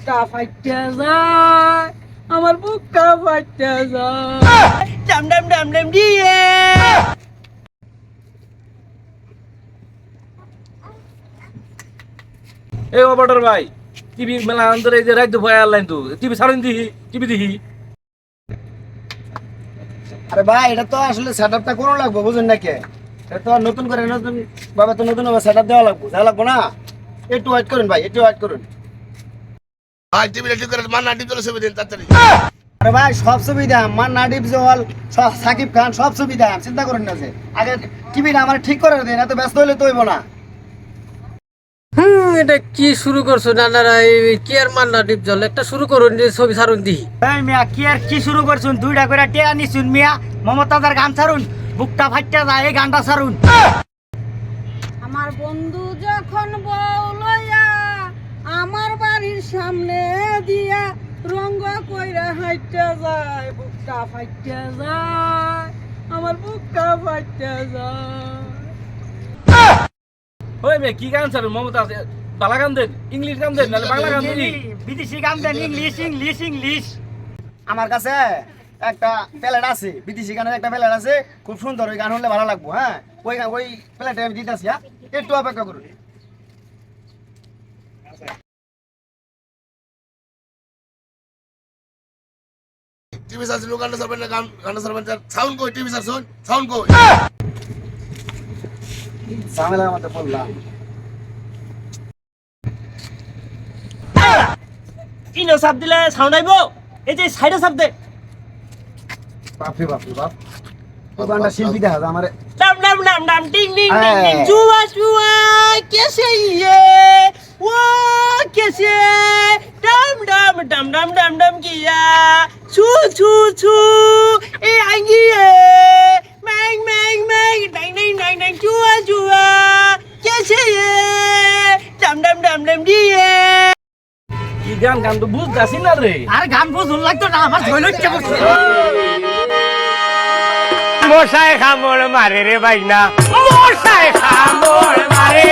বুকটা ফাইটে যায়, আমার বুকটা ফাইটে যায়। ডাম ডাম ডাম ডাম দিয়ে এই অপারেটর ভাই, টিভি মেলা আন্দরে এই যে রাইতো ভাই আনলাইন তো টিভি ছাড়েন দিহি, টিভি দেখি। আরে ভাই এটা তো আসলে সেটআপটা কোন লাগবে বুঝুন না কে, এটা তো নতুন করে নতুন ভাবে তো নতুন ভাবে সেটআপ দেওয়া লাগবে না। একটু ওয়েট করুন ভাই, একটু ওয়েট করুন। ভাই টিভিটা ঠিক করে মান নাটি চলে ছবি দিন তাড়াতাড়ি। আরে ভাই সব সুবিধা আমার নাডিব জল সব সাকিব খান সব সুবিধা, চিন্তা করেন না যে আগে টিভিটা আমার ঠিক করে দিন, এত ব্যস্ত হইলে তো হইব না। এটা কি শুরু করছো নানারা? কি আর মান্না ডিপ জল একটা শুরু করুন, ছবি ছাড়ুন দিহি। এই মিয়া কি আর কি শুরু করছুন? দুইটা করে টেয়া নিছুন মিয়া। মমতাজার গান ছাড়ুন, বুকটা ফাইটে যায় এই গানটা ছাড়ুন। আমার বন্ধু যখন বউ লইয়া আমার বাড়ির সামনে দিয়া রঙ্গ কইরা হাইটে যায়, বুকটা ফাইটে যায়, আমার বুকটা ফাইটে যায়। ওই মেয়ে কি গান ছাড়েন? মমতা বালা গান দেন, ইংলিশ গান দেন, নাহলে বাংলা গান দেন। বিদেশি গান দেন, ইংলিশ ইংলিশ ইংলিশ। আমার কাছে একটা প্যালেট আছে, বিদেশি গানের একটা প্যালেট আছে, খুব সুন্দর, ওই গান হলে ভালো লাগবো। হ্যাঁ ওই প্যালেটে আমি দিতেছি, হ্যাঁ একটু অপেক্ষা করুন। টিভি সার্চ গানটা সারবেন না, গানটা সারবেন, সাউন্ড কই? টিভি সার্চ সাউন্ড কই? ঝামেলার মধ্যে বললাম। ইনো চাপ দিলে সাউন্ড আইব, এই যে সাইডে চাপ দে। বাপরে বাপরে বাপ, ওই গানটা শিল্পী দেখা যায় আমার। ডাম ডাম ডাম ডাম টিং টিং টিং টিং, হ্যাঁ। जुआ जुआ कैसे ये वो कैसे डम डम डम डम डम डम किया छू छू छू ए आएंगी ये मैंग मैंग मैंग डांग डांग डांग डांग जुआ जुआ कैसे ये डम डम डम डम दिए। কি গান গান তো বুঝতাছি না রে। আর গান বুঝুন লাগতো না, আমার ধইল ইচ্ছে করছে। মশাই খামড় মারে রে ভাই না, মশাই খামড় মারে।